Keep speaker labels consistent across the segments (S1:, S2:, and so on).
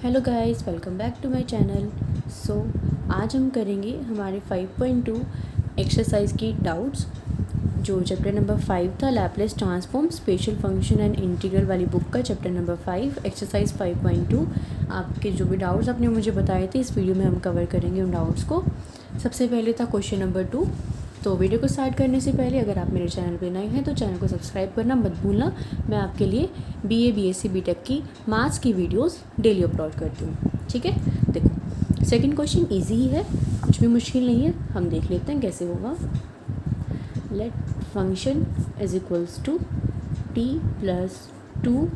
S1: Hello guys, welcome back to my channel. So आज हम करेंगे हमारे 5.2 एक्सरसाइज की डाउट्स। जो चैप्टर नंबर 5 था Laplace transform special function and integral वाली बुक का चैप्टर नंबर 5 एक्सरसाइज 5.2। आपके जो भी डाउट्स आपने मुझे बताए थे इस वीडियो में हम कवर करेंगे उन डाउट्स को। सबसे पहले था क्वेश्चन नंबर 2। तो वीडियो को स्टार्ट करने से पहले अगर आप मेरे चैनल पर नए हैं तो चैनल को सब्सक्राइब करना मत भूलना। मैं आपके लिए BA BSc BTech की मैथ्स की वीडियोस डेली अपलोड करती हूँ, ठीक है। देखो सेकंड क्वेश्चन इजी ही है, कुछ भी मुश्किल नहीं है। हम देख लेते हैं कैसे होगा। Let function is equals to t plus 2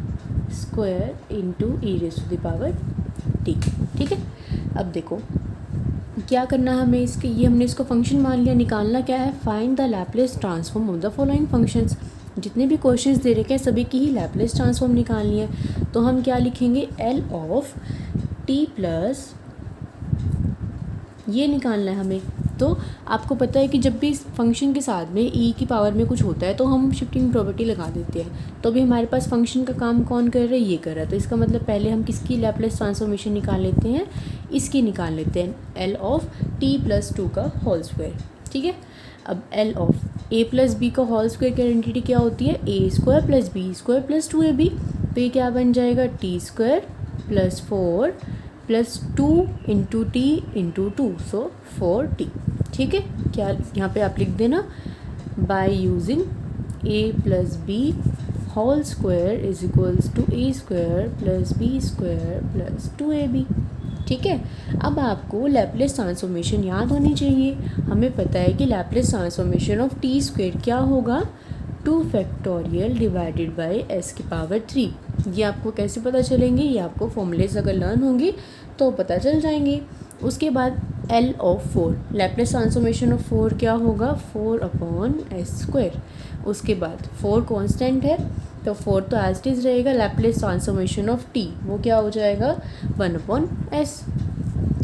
S1: square into e raise to the power t, ठीक है। अब देखो क्या करना है हमें, इसके ये हमने इसको फंक्शन मान लिया। निकालना क्या है, find the Laplace transform of the following functions. जितने भी क्वेश्चंस दे रखे हैं सभी की ही लैपलेस ट्रांसफॉर्म निकालनी है। तो हम क्या लिखेंगे, L ऑफ t प्लस ये निकालना है हमें। तो आपको पता है कि जब भी इस फंक्शन के साथ में e की पावर में कुछ होता है तो हम शिफ्टिंग प्रॉपर्टी लगा देते हैं। तो अभी हमारे पास फंक्शन का काम कौन कर रहा है, ये कर रहा है। तो इसका मतलब पहले हम किसकी लैपलेस ट्रांसफॉर्मेशन निकाल लेते हैं, इसकी निकाल लेते हैं, L ऑफ t प्लस 2 का होल स्क्वायर, ठीक है। अब L of a plus b का होल स्क्वायर की आइडेंटिटी क्या होती है, a square plus b square plus 2ab। तो ये क्या बन जाएगा, t square plus 4 plus 2 into t into 2, so 4t, ठीक है। क्या यहाँ पे आप लिख देना, by using a plus b whole square is equals to a square plus b square plus 2ab, ठीक है। अब आपको लैपलेस ट्रांसफॉर्मेशन याद होनी चाहिए। हमें पता है कि Laplace transformation of T square क्या होगा, 2 फैक्टोरियल डिवाइडेड बाय s की पावर 3। ये आपको कैसे पता चलेंगे, ये आपको फॉर्मूलेज अगर लर्न होंगे तो पता चल जाएंगे। उसके बाद L of 4, Laplace transformation of 4 क्या होगा, 4 अपॉन s स्क्वायर। उसके बाद 4 कांस्टेंट है तो 4 तो एज इट इज़ रहेगा। लैपलेस ट्रांसफॉर्मेशन ऑफ t वो क्या हो जाएगा, 1 अपॉन s,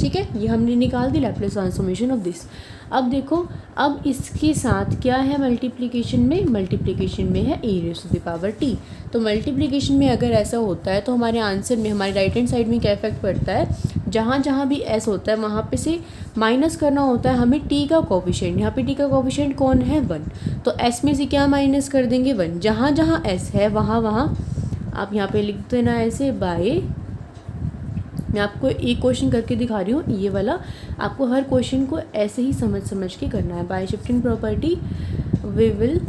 S1: ठीक है। ये हमने निकाल दी लैपलेस ट्रांसफॉर्मेशन ऑफ दिस। अब देखो, अब इसके साथ क्या है मल्टीप्लिकेशन में है e raise to the power t। तो मल्टीप्लिकेशन में अगर ऐसा होता है तो हमारे आंसर में हमारे राइट हैंड साइड में क्या इफेक्ट पड़ता है, जहाँ जहाँ भी s होता है वहाँ पे से माइनस करना होता है हमें t का कोफिशिएंट। यहाँ पे t का कोफिशिएंट कौन है, 1। तो s में से क्या माइनस कर देंगे, 1। जहाँ जहाँ s है वहाँ वहाँ आप यहाँ पे लिख देना ऐसे, बाय, मैं आपको एक क्वेश्चन करके दिखा रही हूँ ये वाला। आपको हर क्वेश्चन को ऐसे ही समझ के करना है। By shifting property we will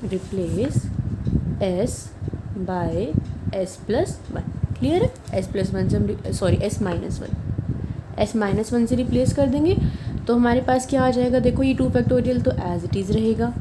S1: replace s by s plus 1, clear है। s प्लस 1 से हम s माइनस 1 से रिप्लेस कर देंगे तो हमारे पास क्या आ जाएगा, देखो ये 2 फैक्टोरियल तो एज इट इज़ रहेगा।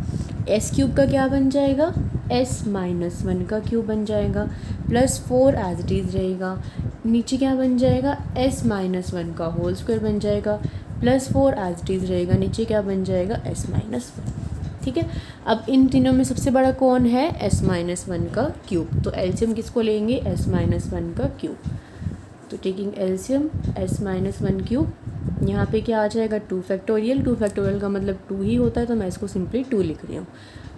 S1: s क्यूब का क्या बन जाएगा, s माइनस 1 का क्यूब बन जाएगा, प्लस 4 एज इट इज़ रहेगा। नीचे क्या बन जाएगा, s माइनस 1 का होल स्क्वायर बन जाएगा, प्लस 4 एज इट इज़ रहेगा। नीचे क्या बन जाएगा, s माइनस 1, ठीक है। अब इन तीनों में सबसे बड़ा कौन है, s माइनस 1 का क्यूब। तो एलसीएम किसको लेंगे, s माइनस 1 का क्यूब। तो taking LCM s minus 1 cube, यहाँ पे क्या आ जाएगा, 2 फैक्टोरियल। 2 फैक्टोरियल का मतलब 2 ही होता है तो मैं इसको सिंपली 2 लिख रही हूँ।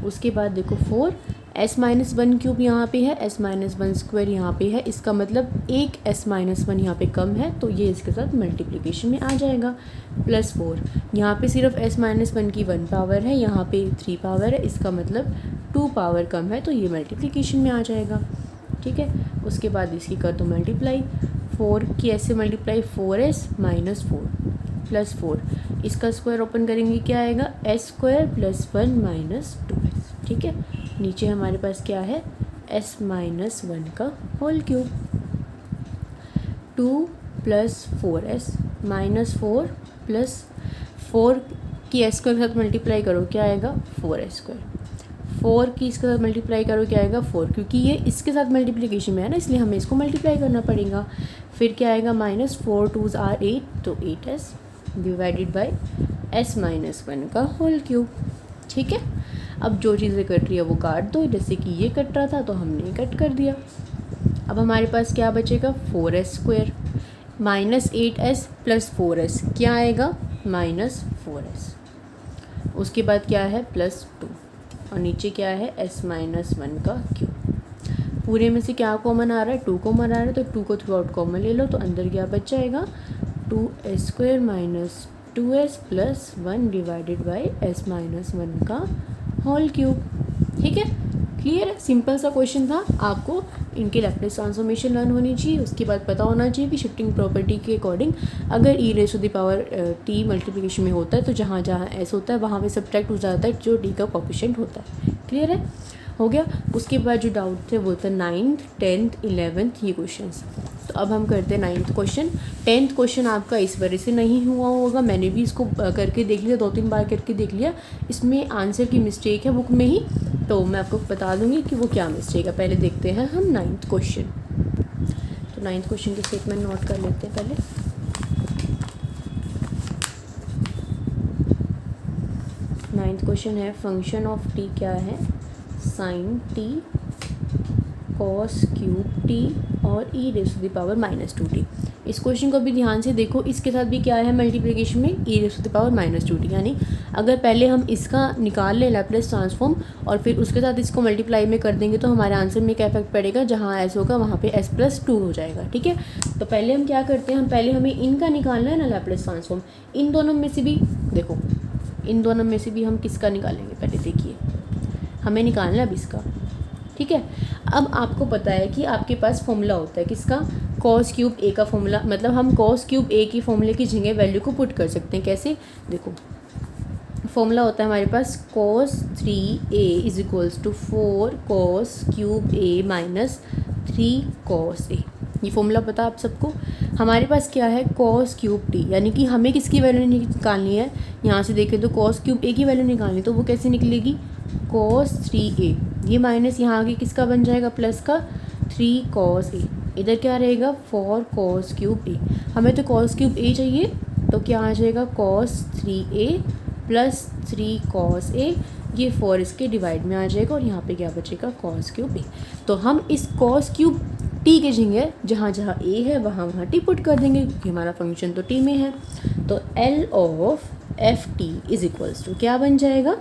S1: उसके बाद देखो 4 s माइनस 1 क्यूब यहाँ पे है, s माइनस 1 स्क्वायर यहाँ पे है। इसका मतलब एक s माइनस 1 यहाँ पे कम है तो ये इसके साथ मल्टीप्लिकेशन में आ जाएगा। प्लस 4 यहाँ पे सिर्फ s माइनस 1 की 1 पावर है, यहाँ पे 3 पावर है। इसका मतलब 2 पावर कम है तो ये मल्टीप्लिकेशन में आ जाएगा, ठीक है। उसके बाद इसकी कर दो मल्टीप्लाई, 4 की s से मल्टीप्लाई, 4s माइनस 4 प्लस 4, इसका स्क्वायर ओपन करेंगे क्या आएगा, s square plus 1 minus 2s, ठीक है। नीचे हमारे पास क्या है, s माइनस 1 का whole cube. 2 plus 4s minus 4 plus 4 की s स्क्वायर के साथ मल्टीप्लाई करो क्या आएगा, 4s स्क्वायर। 4 की इसके साथ मल्टीप्लाई करो क्या आएगा, 4, क्योंकि ये इसके साथ मल्टीप्लिकेशन में है ना इसलिए हमें इसको मल्टीप्लाई करना पड़ेगा। फिर क्या आएगा, माइनस 4 2s are 8, तो 8s divided by s minus 1 का होल क्यूब, ठीक है। अब जो चीज़ें कट रही है वो काट दो, जैसे कि ये कट रहा था तो हमने कट कर दिया। अब हमारे पास क्या बचेगा, 4s square minus 8s plus 4s क्या आएगा, माइनस 4s। उसके बाद क्या है, प्लस 2 और नीचे क्या है, s माइनस 1 का क्यूब। पूरे में से क्या कॉमन आ रहा है, 2 कॉमन आ रहा है, तो 2 को थ्रू आउट कॉमन ले लो, तो अंदर क्या बच जाएगा, 2s² minus 2s plus 1 divided by s minus 1 का होल क्यूब। ठीक है, क्लियर है, सिंपल सा क्वेश्चन था। आपको इनके लैप्लेस ट्रांसफॉर्मेशन लर्न होनी चाहिए, उसके बाद पता होना चाहिए कि शिफ्टिंग प्रॉपर्टी के अकॉर्डिंग अगर e⁻t मल्टीप्लिकेशन में होता है तो जहाँ जहाँ s होता है वहाँ पे सब्ट्रैक्ट हो जाता है जो d का कोफिशिएंट होता है। क्लियर है, हो गया। उसके बाद जो डाउट थे वो था 9th 10th 11th ये क्वेश्चंस। तो अब हम करते हैं 9th क्वेश्चन। 10th क्वेश्चन आपका इस वजह से नहीं हुआ होगा, मैंने भी इसको करके देख लिया, 2-3 बार करके देख लिया, इसमें आंसर की मिस्टेक है बुक में ही, तो मैं आपको बता दूंगी कि वो क्या मिस्टेक है। पहले देखते हैं हम 9th क्वेश्चन। तो 9th क्वेश्चन की स्टेटमेंट नोट कर लेते हैं पहले। 9th क्वेश्चन है फंक्शन ऑफ t क्या है, sine t cos cube t और e⁻⁻2t। इस क्वेश्चन को भी ध्यान से देखो, इसके साथ भी क्या है मल्टीप्लिकेशन में e⁻⁻2t, यानी अगर पहले हम इसका निकाल लें लैप्लेस ट्रांसफॉर्म और फिर उसके साथ इसको मल्टीप्लाई में कर देंगे तो हमारे आंसर में क्या इफेक्ट पड़ेगा, जहाँ s होगा वहाँ पे s+2 हो जाएगा। ठीक है, तो पहले हम क्या करते हैं, हम पहले हमें इनका निकालना है ना लैप्लेस ट्रांसफॉर्म, इन दोनों में से भी देखो, इन दोनों में से भी हम किसका निकालेंगे, पहले देखिए हमें निकालना है अब इसका। ठीक है, अब आपको पता है कि आपके पास फॉर्मूला होता है किसका, कॉस क्यूब ए का फॉर्मूला, मतलब हम कॉस क्यूब ए की फॉर्मूले की जगह वैल्यू को पुट कर सकते हैं। कैसे, देखो फॉर्मूला होता है हमारे पास cos 3a is equals to 4 cos cube a minus 3 cos a। ये फॉर्मूला पता आप सबको। हमारे पास क्या है cos क्यूब t, यानी कि हमें किसकी वैल्यू निकालनी है, यहाँ से देखें तो cos क्यूब a की वैल्यू निकालनी, तो वो कैसे निकलेगी, cos 3a, ये माइनस यहाँ आगे किसका बन जाएगा, प्लस का 3 cos a, इधर क्या रहेगा 4 cos क्यूब a। हमें तो cos क्यूब a चाहिए, तो क्या आ जाएगा cos 3a plus 3 cos a, ये 4 इसके डिवाइड में आ जाएगा और यहाँ पे क्या बचेगा cos क्यूब a। तो हम इस cos क्यूब t के जगह जहाँ जहाँ a है वहाँ वहाँ t पुट कर देंगे क्योंकि हमारा फंक्शन तो t में है। तो L of F T is equals to क्या बन जाएगा,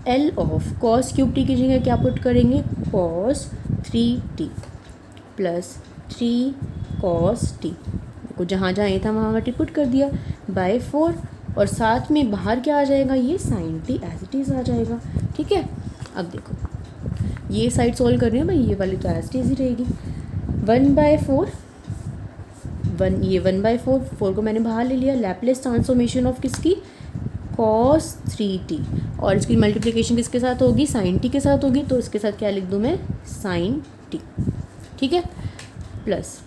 S1: L of cos cube t की जगह क्या पुट करेंगे, cos 3t plus 3 cos t, को जहाँ जहाँ ये था वहाँ टी पुट कर दिया बाय 4, और साथ में बाहर क्या आ जाएगा, ये sin t as it is आ जाएगा। ठीक है, अब देखो ये साइड सॉल्व कर रहे हैं भाई, ये वाली तो एज इट इज़ ही रहेगी, 1/4 1, ये 1/4, 4 को मैंने बाहर ले लिया, लैप्लेस ट्रांसफॉर्मेशन ऑफ किसकी, cos 3t, और इसकी मल्टीप्लिकेशन किसके साथ होगी, sin t के साथ होगी, तो इसके साथ क्या लिख दूँ मैं, sin t। ठीक है, plus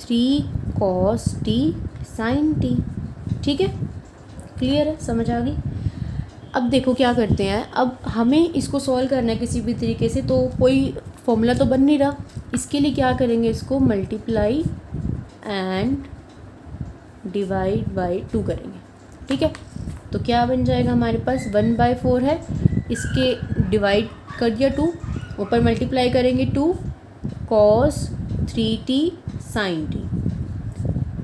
S1: 3 cos t sin t। ठीक है, क्लियर है, समझ आ गई। अब देखो क्या करते हैं, अब हमें इसको सॉल्व करना है किसी भी तरीके से, तो कोई फॉर्मूला तो बन नहीं रहा, इसके लिए क्या करेंगे, इसको मल्टीप्लाई एंड डिवाइड बाई 2 करेंगे। ठीक है, तो क्या बन जाएगा हमारे पास 1/4 है, इसके डिवाइड कर दिया 2, ऊपर मल्टीप्लाई करेंगे 2 cos 3t sin t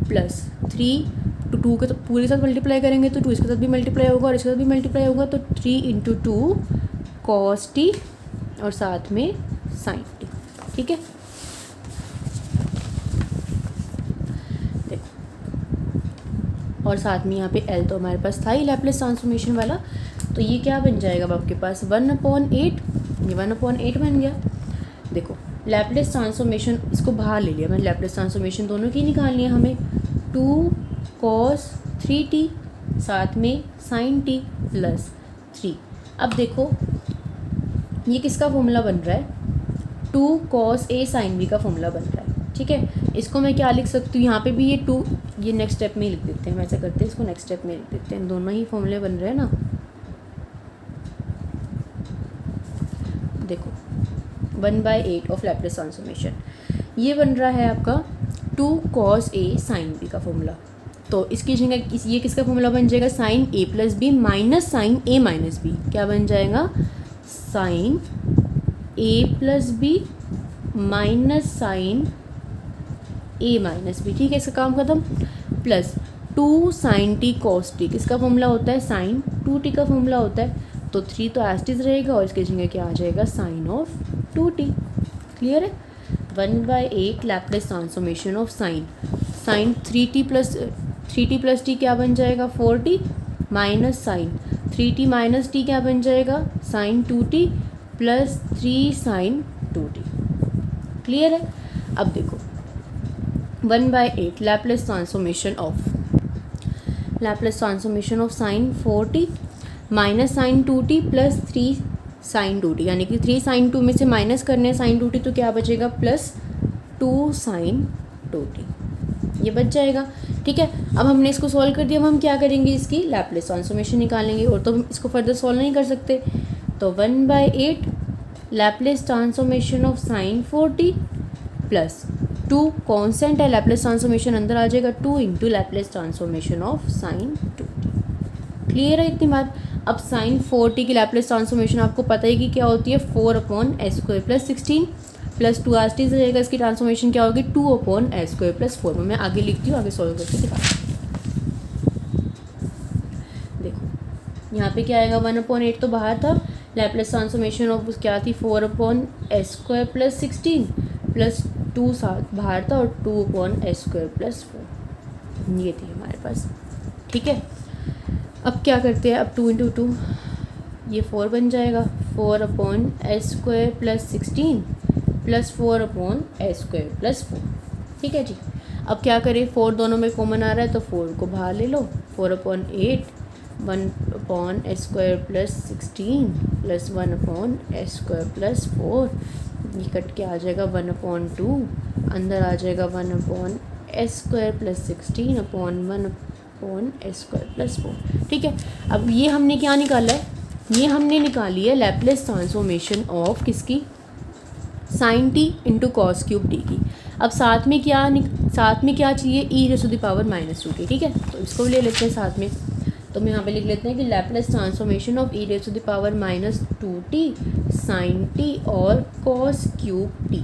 S1: plus 3 2 के तो पूरे के साथ मल्टीप्लाई करेंगे तो 2 इसके साथ भी मल्टीप्लाई होगा और इसके साथ भी मल्टीप्लाई होगा, तो 3 × 2 cos t और साथ में sin t। ठीक है, देखो और साथ में यहाँ पे L तो हमारे पास था ही लैप्लेस ट्रांसफॉर्मेशन वाला, तो ये क्या बन जाएगा अब आपके पास 1/8, ये 1/8 बन गया। देखो लैप्लेस ट्रांसफॉर्मेशन इसको बाहर ले लिया, मैंने लैप्लेस ट्रांसफॉर्मेशन दोनों की निकालनी है हमें, 2 cos 3t साथ में sin t प्लस 3। अब देखो ये किसका फॉर्मूला बन रहा है, 2 cos a sin b का फॉर्मूला बन रहा है। ठीक है, इसको मैं क्या लिख सकती हूँ, यहाँ पे भी ये 2, ये नेक्स्ट स्टेप में ही लिख देते हैं, वैसा करते हैं इसको नेक्स्ट स्टेप में लिख देते हैं, दोनों ही फॉर्मूले बन रहे हैं ना। देखो 1/8 ऑफ लैप्लेस ट्रांसफॉर्मेशन, ये बन रहा है आपका 2 cos a sin b का फॉर्मूला, तो इसकी जगह ये किसका फॉर्मूला बन जाएगा, sin a plus b minus sin a minus b, क्या बन जाएगा sin a plus b minus sin a minus b. ठीक है, इसका काम खत्म, plus 2 sin t cos t, किसका फॉर्मूला होता है, sin 2t का फॉर्मूला होता है, तो 3 तो एज इट इज रहेगा और इसके जगह क्या आ जाएगा sin ऑफ 2t। क्लियर है। 1/8 Laplace transformation of sign 3t plus T क्या बन जाएगा 4t minus sign 3t minus T क्या बन जाएगा sign 2t plus 3 sine 2t। Clear है। अब देखो 1/8 Laplace transformation of sine 4t minus sine 2t plus 3 sine 2t, यानी कि 3 साइन 2 में से माइनस करने साइन 2t तो क्या बचेगा प्लस 2 साइन 2t, ये बच जाएगा। ठीक है। अब हमने इसको सॉल्व कर दिया, अब हम क्या करेंगे इसकी लैप्लेस ट्रांसफॉर्मेशन निकालेंगे, और तो हम इसको फर्दर सॉल्व नहीं कर सकते। तो 1/8 Laplace transformation of sine 4t plus 2 constant है, लैप्लेस ट्रांसफॉर्मेशन अंदर आ जाएगा 2 into Laplace transformation of sign 2t। Clear है इतनी बात। अब साइन 4t की लैप्लेस ट्रांसफॉर्मेशन आपको पता है कि क्या होती है 4/s² प्लस 16 प्लस 2r रहेगा, इसकी ट्रांसफॉर्मेशन क्या होगी 2/s² प्लस 4। मैं आगे लिखती हूँ, आगे सॉल्व करके दिखाती हूँ। देखो यहाँ पे क्या आएगा 1/8 तो बाहर था, लैप्लेस ट्रांसफॉर्मेशन ऑफ क्या थी 4/s² प्लस 16 प्लस 2 साथ बाहर था और 2/s² प्लस 4 ये थी हमारे पास। ठीक है। अब क्या करते हैं, अब 2 इंटू 2 ये 4 बन जाएगा 4/s² plus 16 plus 4/s² plus 4। ठीक है जी। अब क्या करें 4 दोनों में कॉमन आ रहा है तो 4 को बाहर ले लो, 4/8 1/s² plus 16 plus 1/s² plus 4, ये कट के आ जाएगा 1/2, अंदर आ जाएगा 1/s² plus 16 upon 1/s² plus 4। ठीक है। अब ये हमने क्या निकाला है, ये हमने निकाली है लैप्लेस ट्रांसफॉर्मेशन ऑफ किसकी sine t into cos cube t की। अब साथ में क्या चाहिए e⁻⁻²t। ठीक है। तो इसको भी ले लेते हैं साथ में, तो हम यहाँ पे लिख लेते हैं कि Laplace transformation of e⁻⁻²t sine t और कॉस क्यूब टी।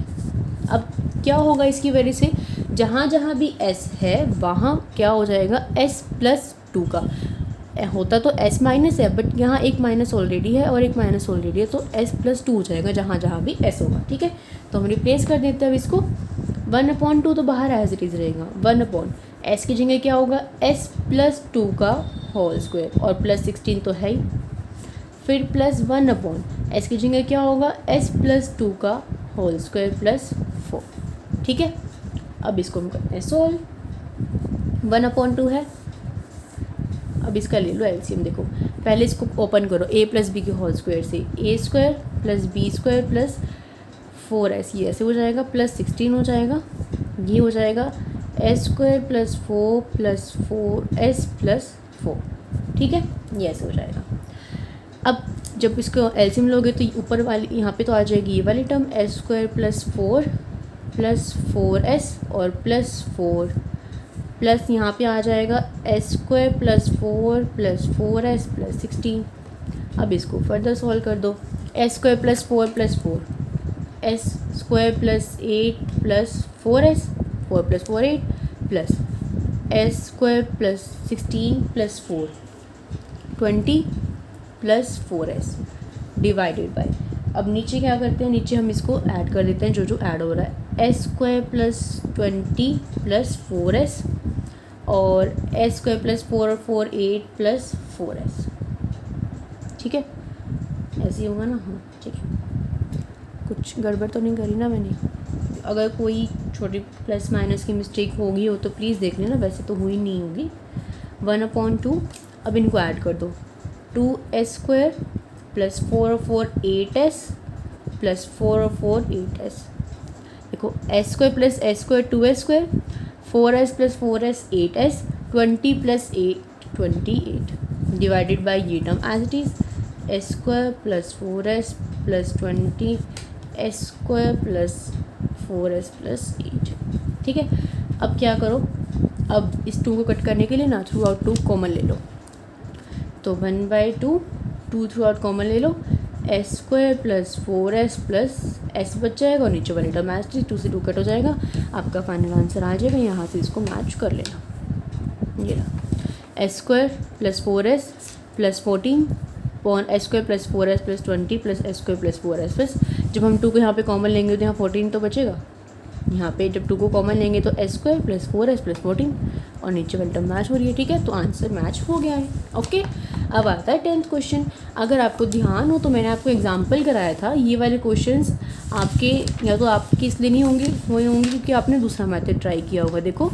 S1: अब क्या होगा इसकी वजह से, जहाँ जहाँ भी s है वहाँ क्या हो जाएगा s प्लस 2 का होता तो s माइनस है, बट यहाँ एक माइनस ऑलरेडी है और एक माइनस ऑलरेडी है, तो s प्लस 2 हो जाएगा जहाँ जहाँ भी s होगा। ठीक है। तो हम रिप्लेस कर देते हैं अब इसको, 1/2 तो बाहर एज इट इज़ रहेगा, 1/s की जगह क्या होगा s प्लस 2 का होल स्क्वायर और प्लस 16 तो है ही, फिर प्लस 1/s की जगह क्या होगा s प्लस 2 का होल स्क्वायर प्लस 4। ठीक है। अब इसको हम करते हैं सोल्व। 1/2 है, अब इसका ले लो एलसीएम। देखो पहले इसको ओपन करो, a प्लस बी के होल स्क्वायर से a² plus b² plus 4s, ये ऐसे हो जाएगा, प्लस 16 हो जाएगा, ये हो जाएगा s² plus 4 plus 4s plus 4। ठीक है, ये ऐसे हो जाएगा। अब जब इसको एलसीएम लोगे तो ऊपर वाली यहाँ पे तो आ जाएगी ये वाली term s² plus 4 plus 4s और प्लस 4 प्लस यहाँ पे आ जाएगा s² plus 4 plus 4s plus 16। अब इसको फर्दर सॉल्व कर दो, s² plus 4 plus 4 s² plus 8 plus 4s 4 plus 4 8 plus s² plus 16 plus 4 20 plus 4s divided by. अब नीचे क्या करते हैं, नीचे हम इसको ऐड कर देते हैं जो ऐड हो रहा है, s² प्लस 20 प्लस 4s और s² प्लस 4 और 4 8 प्लस 4s। ठीक है, ऐसे ही होगा ना। हाँ ठीक है, कुछ गड़बड़ तो नहीं करी ना मैंने। अगर कोई छोटी प्लस माइनस की मिस्टेक होगी हो तो प्लीज़ देख लेना, वैसे तो हुई नहीं होगी। 1/2, अब इनको ऐड कर दो, 2s² प्लस 4 और 4 8s प्लस 4 और 4 8s। देखो s² plus s² 2s², 4s plus 4s 8s, 20 plus 8 28 divided by ये term as it is, s² plus 4s plus 20 s² plus 4s plus 8। ठीक है। अब क्या करो, अब इस 2 को कट करने के लिए ना थ्रू आउट 2 कॉमन ले लो, तो 1/2 2 थ्रू आउट कॉमन ले लो, s² plus 4s plus s बच जाएगा और नीचे वाली टर्म एज 2 से 2 कट हो जाएगा, आपका फाइनल आंसर आ जाएगा। यहाँ से इसको मैच कर लेना, ये रहा s² plus 4s plus 14 upon S square plus 4s plus 20 plus S square plus 4s plus, जब हम 2 को यहाँ पे कॉमन लेंगे तो यहाँ 14 तो बचेगा, यहाँ पे जब 2 को कॉमन लेंगे तो S square plus 4s plus 14 और नीचे वाली टर्म मैच हो रही है। ठीक है, तो आंसर मैच हो गया है। ओके, अब आता है 10th क्वेश्चन। अगर आपको ध्यान हो तो मैंने आपको एग्जांपल कराया था, ये वाले क्वेश्चंस आपके या तो आपके इसलिए नहीं होंगे हुए होंगे क्योंकि आपने दूसरा मेथड ट्राई किया होगा। देखो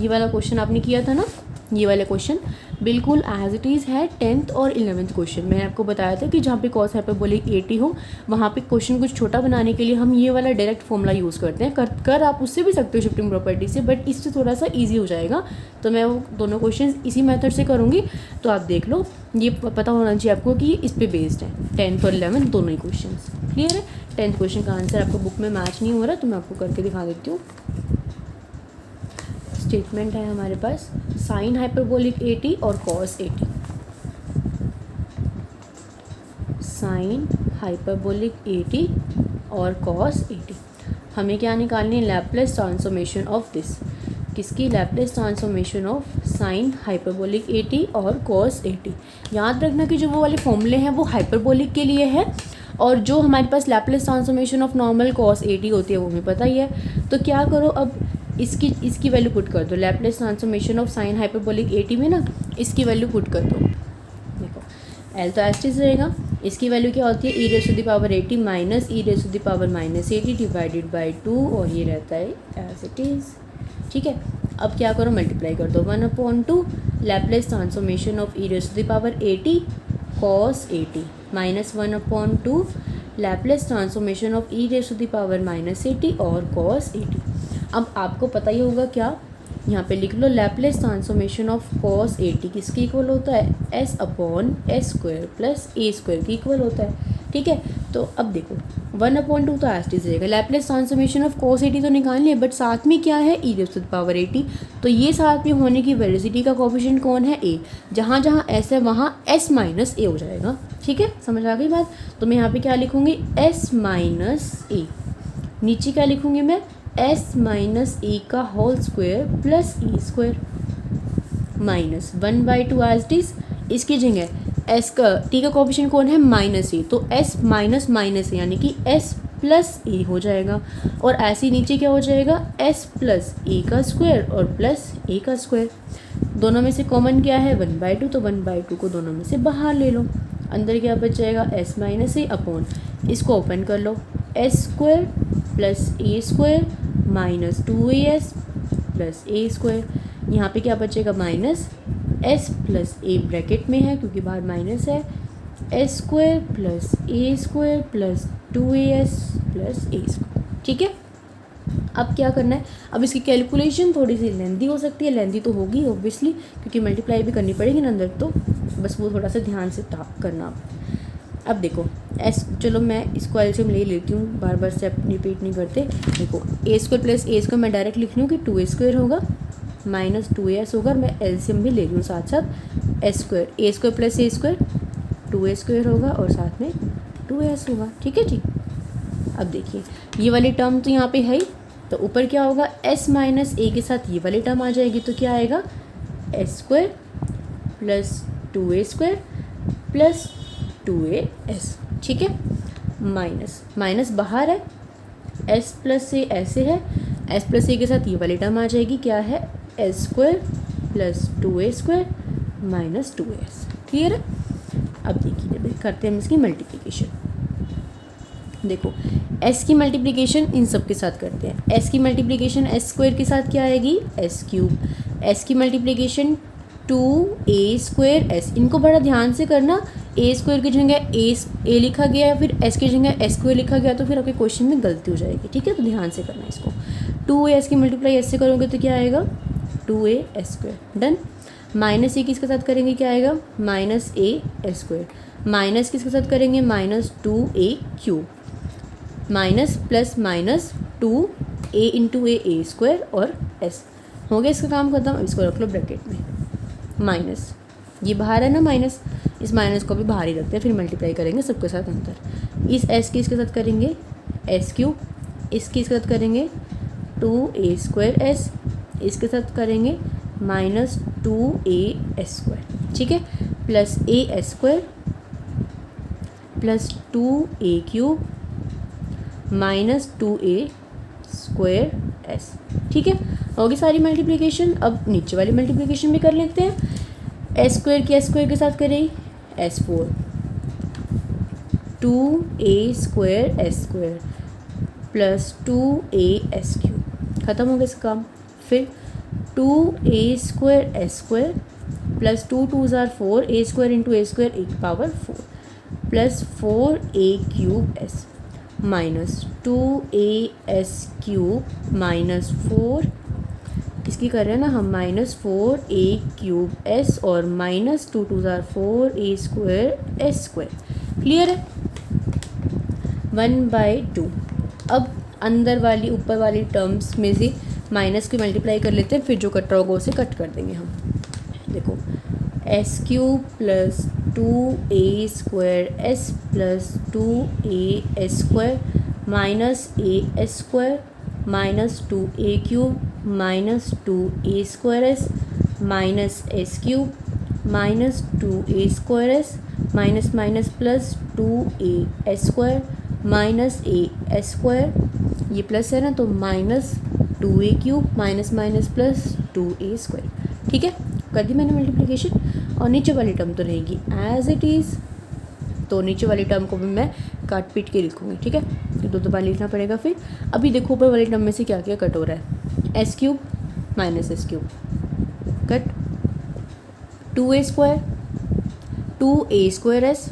S1: ये वाला क्वेश्चन आपने किया था ना, ये वाले क्वेश्चन बिल्कुल एज इट इज़ है 10th और 11th क्वेश्चन। मैंने आपको बताया था कि जहाँ पे कॉस हाइपरबोलिक 80 हो वहाँ पे क्वेश्चन कुछ छोटा बनाने के लिए हम ये वाला डायरेक्ट फॉर्मूला यूज़ करते हैं। कर आप उससे भी सकते हो शिफ्टिंग प्रॉपर्टी से, बट इससे थोड़ा सा ईजी हो जाएगा। तो मैं वो दोनों क्वेश्चन इसी मेथड से करूँगी, तो आप देख लो, ये पता होना चाहिए आपको कि इस पर बेस्ड है 10th और 11th दोनों ही क्वेश्चन। क्लियर है? 10th क्वेश्चन का आंसर आपको बुक में मैच नहीं हो रहा तो मैं आपको करके दिखा देती हूँ। स्टेटमेंट है हमारे पास साइन हाइपरबोलिक 80 और कॉस 80। साइन हाइपरबोलिक 80 और कॉस 80 हमें क्या निकालनी है? Laplace transformation of this. किसकी? Laplace transformation of sine hyperbolic 80 और कॉस 80। याद रखना कि जो वो वाले फॉर्मूले हैं वो हाइपरबोलिक के लिए है, और जो हमारे पास Laplace transformation of normal cos 80 होती है वो हमें पता ही है। तो क्या करो, अब इसकी वैल्यू पुट कर दो। Laplace transformation of sine hyperbolic 80 में ना इसकी वैल्यू पुट कर दो। देखो एल तो एस टी रहेगा, इसकी वैल्यू क्या होती है? ई raise to the power 80 minus e raise to the power minus 80 divided by 2, और ये रहता है एज इट इज़। ठीक है, अब क्या करो? मल्टीप्लाई कर दो 1/2 Laplace transformation of e raise to the power 80 cos 80 minus 1/2 Laplace transformation of e raise to the power minus 80 और कॉस 80। अब आपको पता ही होगा क्या, यहाँ पे लिख लो लैप्लेस ट्रांसफॉर्मेशन ऑफ कॉस 80 किसके इक्वल होता है? s upon S square plus A square की इक्वल होता है। ठीक है, तो अब देखो 1/2 तो एस टी रहेगा, लैप्लेस ट्रांसफॉर्मेशन ऑफ कॉस 80 तो निकाल लिया, बट साथ में क्या है? ई रेज़ टू द पावर 80। तो ये साथ में होने की वेलोसिटी का कोफिशिएंट कौन है? ए। जहाँ जहाँ एस है वहाँ एस माइनस ए हो जाएगा। ठीक है, समझ आ गई बात? तो मैं यहाँ पे क्या लिखूँगी? S minus a. नीचे क्या लिखूँगी मैं? एस माइनस ए का whole square plus e square minus 1/2 as it is. इसकी जगह एस का टी का कोफिशिएंट कौन है? Minus a. तो एस माइनस माइनस ए यानी कि एस प्लस ए हो जाएगा, और ऐसे नीचे क्या हो जाएगा? एस प्लस ए का स्क्वायर और प्लस ए का स्क्वायर। दोनों में से कॉमन क्या है? 1/2, तो 1/2 को दोनों में से बाहर ले लो। अंदर क्या बच जाएगा? एस माइनस ए अपॉन, इसको ओपन कर लो, S square plus A square minus 2as plus A square. यहाँ पे क्या बचेगा? Minus S plus A bracket में है क्योंकि बाहर माइनस है, S square plus A square plus 2as plus A square. ठीक है, अब क्या करना है? अब इसकी कैलकुलेशन थोड़ी सी लेंदी हो सकती है, लेंदी तो होगी ऑब्वियसली क्योंकि मल्टीप्लाई भी करनी पड़ेगी ना अंदर, तो बस वो थोड़ा सा ध्यान से टाप करना। अब देखो एस, चलो मैं इसको एलसीएम ले लेती हूँ, बार बार स्टेप रिपीट नहीं करते। देखो ए स्क्वायर प्लस ए स्क्वायर मैं डायरेक्ट लिख लूँ कि 2a स्क्वायर होगा माइनस 2as होगा, मैं एलसीएम भी ले रही हूँ साथ साथ। S square A square plus A square 2a square होगा और साथ में 2s होगा। ठीक है जी, अब देखिए ये वाली टर्म तो यहाँ पे है ही, तो ऊपर क्या होगा? s माइनस ए के साथ ये वाली टर्म आ जाएगी, तो क्या आएगा? S square plus 2a square plus 2as। ठीक है, माइनस माइनस बाहर है, s प्लस ए ऐसे है, s प्लस ए के साथ ये वाली टर्म आ जाएगी, क्या है? S square plus 2a square minus 2s। Clear है? अब देखिए करते हैं हम इसकी मल्टीप्लिकेशन। देखो s की मल्टीप्लिकेशन इन सब के साथ करते हैं। s की मल्टीप्लिकेशन s स्क्वायर के साथ क्या आएगी? s cube. s की मल्टीप्लिकेशन 2a स्क्वायर s, इनको बड़ा ध्यान से करना। a स्क्वायर की जगह a लिखा गया है, फिर s की जगह s स्क्वायर लिखा गया, तो फिर आपके क्वेश्चन में गलती हो जाएगी। ठीक है, तो ध्यान से करना इसको। 2a की मल्टीप्लाई s से करोगे तो क्या आएगा? 2a square. डन। माइनस ए किसके साथ करेंगे? क्या आएगा? माइनस ए स्क्वायर। माइनस किसके साथ करेंगे? Minus 2a cube. Minus plus minus 2a into A square और s। हो गया इसका काम खत्म। अब इसको रख लो ब्रैकेट में, माइनस ये बाहर है ना माइनस, इस माइनस को भी बाहर ही रखते हैं, फिर मल्टीप्लाई करेंगे सबके साथ अंदर। इस s की इसके साथ करेंगे s क्यूब, इसके इसके साथ करेंगे 2a स्क्वायर s, इसके साथ करेंगे माइनस 2a स्क्वायर। ठीक है, plus a square plus 2a³ minus 2a² ठीक है, होगी सारी मल्टीप्लिकेशन। अब नीचे वाली मल्टीप्लिकेशन भी कर लेते हैं। s² की s² के साथ करें s4, 2a² प्लस 2a³ ख़त्म हो गया इसका काम। फिर 2a² plus 2 2s are 4, a² into a² एक power 4 plus 4a³ minus 2as³ minus 4, इसकी कर रहे हैं ना हम माइनस 4a³ और minus 2 2s are 4 a² clear है। 1/2। अब अंदर वाली ऊपर वाली टर्म्स में से माइनस की मल्टीप्लाई कर लेते हैं, फिर जो कट रहा होगा उसे कट कर देंगे हम। देखो s³ plus 2a² plus 2a² minus a² minus 2a³ minus 2a² minus s³ minus 2a² minus minus plus 2a² minus a² ये प्लस है ना, तो minus 2a³ minus minus plus 2a²। ठीक है, कर दी मैंने मल्टीप्लिकेशन। और नीचे वाली टर्म तो रहेगी एज इट इज़, तो नीचे वाली टर्म को भी मैं काट पीट के लिखूँगी। ठीक है, तो दो बार लिखना पड़ेगा। फिर अभी देखो ऊपर वाली टर्म में से क्या क्या कट हो रहा है, s³ minus s³ cut, 2a², 2a²s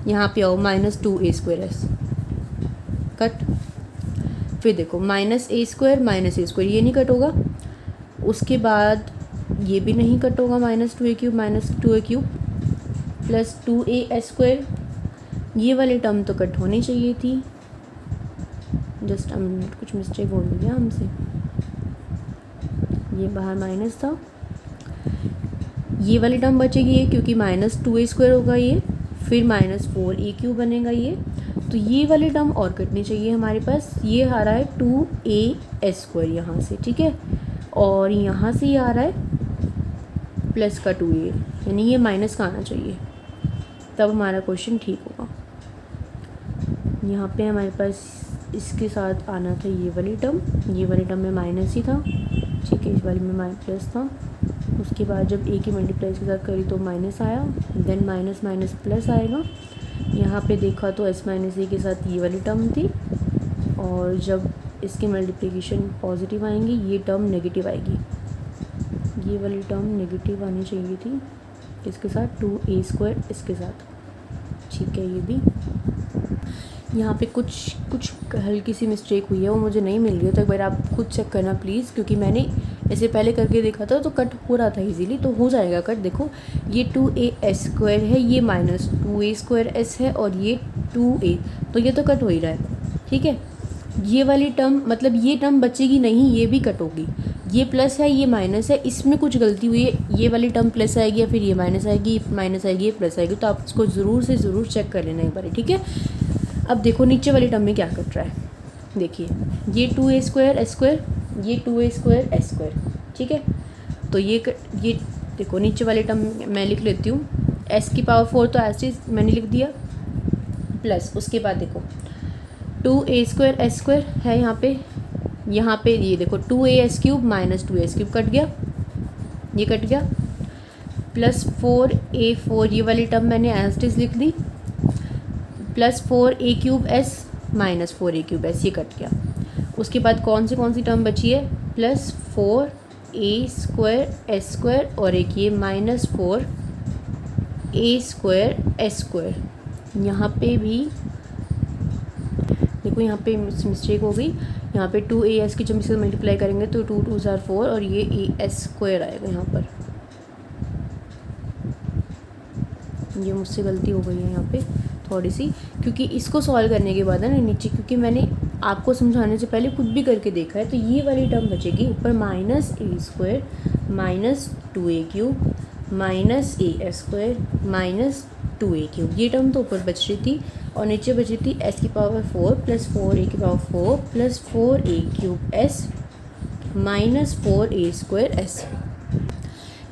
S1: यहाँ पे आओ माइनस 2a²s कट। फिर देखो माइनस a² माइनस a², ये नहीं कट होगा। उसके बाद ये भी नहीं कट होगा, minus 2a³ minus 2a³ plus 2a² ये वाली टर्म तो कट होनी चाहिए थी, जस्ट कुछ मिस्टेक हो गया हमसे, ये बाहर माइनस था, ये वाली टर्म बचेगी ये, क्योंकि माइनस 2a² होगा ये, फिर माइनस 4a³ बनेगा ये, तो ये वाली टर्म और कटनी चाहिए हमारे पास। ये आ रहा है 2a² यहाँ से, ठीक है, और यहाँ से ये आ रहा है प्लस का 2a, यानी ये माइनस का आना चाहिए, तब हमारा क्वेश्चन ठीक होगा। यहाँ पे हमारे पास इसके साथ आना था ये वाली टर्म में माइनस ही था, ठीक है, इस वाली में माइनस प्लस था। उसके बाद जब a की मल्टीप्लाई के साथ करी तो माइनस आया, देन माइनस माइनस प्लस आएगा। यहाँ पे देखा तो s माइनस a के साथ ये वाली टर्म थी, और जब इसकी मल्टीप्लिकेशन पॉजिटिव आएंगी ये टर्म नेगेटिव आएगी, ये वाली टर्म नेगेटिव आनी चाहिए थी इसके साथ, 2a² इसके साथ, ठीक है। ये भी यहाँ पे कुछ हल्की सी मिस्टेक हुई है, वो मुझे नहीं मिल रही है, तो एक बार आप खुद चेक करना प्लीज़, क्योंकि मैंने ऐसे पहले करके देखा था तो कट हो रहा था इजीली, तो हो जाएगा कट। देखो ये 2a² है, ये माइनस 2a²s है, और ये 2a, तो ये तो कट हो ही रहा है, ठीक है। ये वाली टर्म मतलब ये टर्म बचेगी नहीं, ये भी कट होगी। ये प्लस है, ये माइनस है, इसमें कुछ गलती हुई है, ये वाली टर्म प्लस आएगी या फिर ये माइनस आएगी, माइनस आएगी, ये प्लस आएगी, तो आप इसको ज़रूर से ज़रूर चेक कर लेना एक बार, ठीक है। अब देखो नीचे वाली टर्म में क्या कट रहा है, देखिए ये 2a² s², ये 2a² s², ठीक है। तो ये देखो नीचे वाली टर्म मैं लिख लेती हूँ, s की पावर 4 तो ऐसे मैंने लिख दिया, प्लस उसके बाद देखो 2a² s² है यहाँ पे ये देखो 2as³ माइनस 2s³ कट गया, ये कट गया, प्लस 4a4 ये वाली टर्म मैंने एज इट इज़ लिख दी, प्लस 4a³ माइनस 4a³ ये कट गया। उसके बाद कौन सी टर्म बची है, प्लस 4a² s² और एक ये माइनस 4a² s²। यहाँ पे भी देखो यहाँ पे मिस्टेक हो गई, यहाँ पे 2as की जब इससे मल्टीप्लाई करेंगे तो 2 2s are 4 और ये as² आएगा यहाँ पर, ये मुझसे गलती हो गई है यहाँ पे थोड़ी सी, क्योंकि इसको सॉल्व करने के बाद है ना नीचे, क्योंकि मैंने आपको समझाने से पहले खुद भी करके देखा है, तो ये वाली टर्म बचेगी ऊपर minus a² minus 2a³ minus as² minus 2a³, ये टर्म तो ऊपर बच रही थी, और नीचे बची थी s की पावर 4 प्लस 4a की power 4 plus 4a³ s minus 4a² s।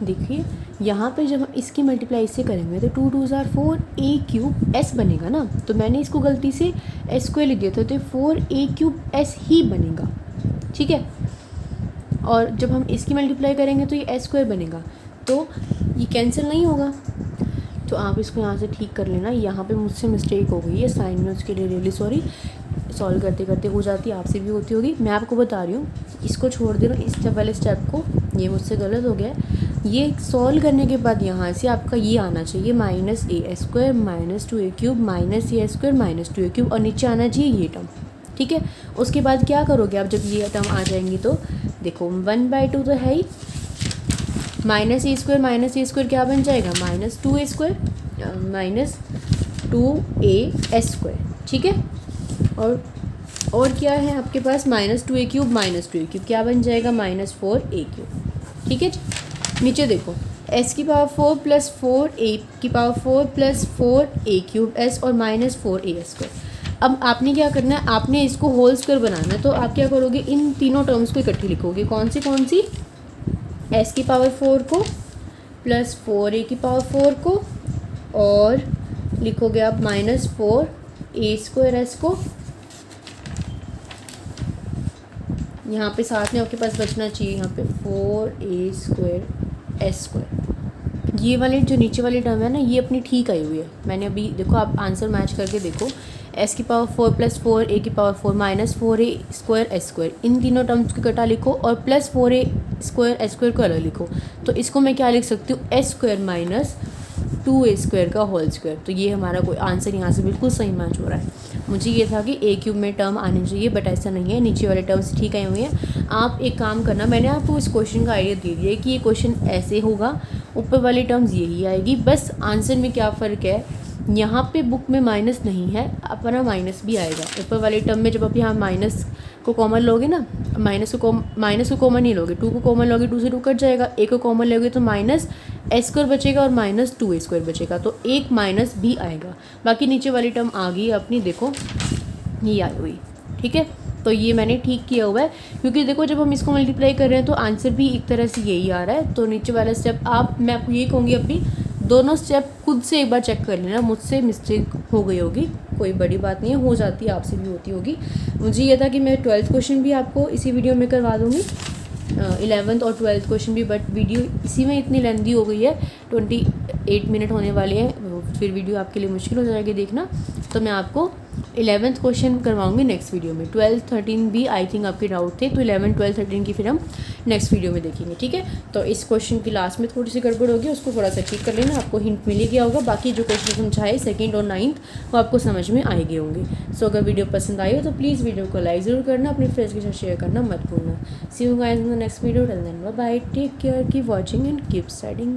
S1: देखिए यहाँ पे जब हम इसकी मल्टीप्लाई इससे करेंगे तो 2 2 ज़ार 4 ए क्यूब एस बनेगा ना, तो मैंने इसको गलती से एस स्क्वायर लिख दिया था, तो 4 ए क्यूब एस ही बनेगा, ठीक है। और जब हम इसकी मल्टीप्लाई करेंगे तो ये एस स्क्वायर बनेगा, तो ये कैंसिल नहीं होगा। तो आप इसको यहाँ से ठीक कर लेना। यहाँ पे मुझसे मिस्टेक हो गई है साइन में, उसके लिए रियली सॉरी। सॉल्व करते करते हो जाती है, आपसे भी होती होगी, मैं आपको बता रही हूँ। इसको छोड़ दे रहा हूँ, इस स्टेप वाले स्टेप को, ये मुझसे गलत हो गया है। ये सॉल्व करने के बाद यहाँ से आपका ये आना चाहिए minus A S square minus 2 A cube minus A S square minus 2 A cube, और नीचे आना चाहिए ये टर्म, ठीक है। उसके बाद क्या करोगे आप, जब ये टर्म आ जाएंगी तो देखो 1/2 तो है ही, माइनस ए स्क्वायर क्या बन जाएगा, minus 2 A square minus 2 A S square, ठीक है। और क्या है आपके पास, माइनस 2 ए क्यूब माइनस 2 ए क्यूब क्या बन जाएगा, माइनस 4 ए क्यूब, ठीक है। नीचे देखो एस की पावर 4 प्लस 4 ए की पावर 4 प्लस 4 ए क्यूब एस और माइनस 4 ए एस स्क्वायर। अब आपने क्या करना है, आपने इसको होल स्क्वायर बनाना है, तो आप क्या करोगे, इन तीनों टर्म्स को इकट्ठी लिखोगे। कौन सी एस की पावर 4 को प्लस 4 ए की पावर 4 को, और लिखोगे आप माइनस 4 ए स्क्वायर एस को। यहाँ पे साथ में आपके पास बचना चाहिए यहाँ पे 4 ए स्क्वायर एस स्क्वायर। ये वाले जो नीचे वाली टर्म है ना, ये अपनी ठीक आई हुई है। मैंने अभी देखो, आप आंसर मैच करके देखो, एस की पावर 4 प्लस 4 ए की पावर 4 माइनस 4 ए स्क्वायर एस स्क्वायर, इन तीनों टर्म्स को इकट्ठा लिखो और प्लस 4 ए स्क्वायर एस स्क्वायर को अलग लिखो। तो इसको मैं क्या लिख सकती हूँ, एस स्क्वायर माइनस 2 ए स्क्वायर का होल स्क्वायर। तो ये हमारा कोई आंसर यहाँ से बिल्कुल सही मैच हो रहा है। मुझे ये था कि ए क्यूब में टर्म आनी चाहिए, बट ऐसा नहीं है, नीचे वाले टर्म्स ठीक आई हुई हैं। आप एक काम करना, मैंने आपको इस क्वेश्चन का आइडिया दे दिया है कि ये क्वेश्चन ऐसे होगा, ऊपर वाली टर्म्स यही आएगी, बस आंसर में क्या फ़र्क है, यहाँ पे बुक में माइनस नहीं है, अपना माइनस भी आएगा ऊपर वाले टर्म में। जब आप यहाँ माइनस को कॉमन लोगे ना, माइनस को कॉमन नहीं लोगे, 2 को कॉमन लोगे 2 से 2 कट जाएगा, ए को कॉमन लोगे तो माइनस एस स्क्वायर बचेगा और माइनस 2 ए स्क्वायर बचेगा, तो एक माइनस भी आएगा। बाकी नीचे वाली टर्म आ गई अपनी, देखो ये आई हुई, ठीक है। तो ये मैंने ठीक किया हुआ है, क्योंकि देखो जब हम इसको मल्टीप्लाई कर रहे हैं तो आंसर भी एक तरह से यही आ रहा है। तो नीचे वाला स्टेप मैं आपको ये कहूँगी, अभी दोनों स्टेप खुद से एक बार चेक कर लेना, मुझसे मिस्टेक हो गई होगी, कोई बड़ी बात नहीं है, हो जाती है, आपसे भी होती होगी। मुझे ये था कि मैं 12th क्वेश्चन भी आपको इसी वीडियो में करवा दूँगी, 11th और 12th क्वेश्चन भी, बट वीडियो इसी में इतनी लेंदी हो गई है, 28 मिनट होने वाले हैं, फिर वीडियो आपके लिए मुश्किल हो जाएगी देखना। तो मैं आपको 11th क्वेश्चन करवाऊंगी नेक्स्ट वीडियो में। 12 13 भी आई थिंक आपके डाउट थे, तो 11 12 13 की फिर हम नेक्स्ट वीडियो में देखेंगे, ठीक है। तो इस क्वेश्चन की लास्ट में थोड़ी सी गड़बड़ होगी, उसको थोड़ा सा ठीक कर लेना, आपको हिंट मिल ही गया होगा। बाकी जो क्वेश्चन समझाए 2nd और 9th वो आपको समझ में आए गए होंगे। सो अगर वीडियो पसंद आई हो तो प्लीज़ वीडियो को लाइक ज़रूर करना, अपने फ्रेंड्स के साथ शेयर करना मत भूलना। See you guys in the next video, till then bye bye, take care, keep watching and keep studying.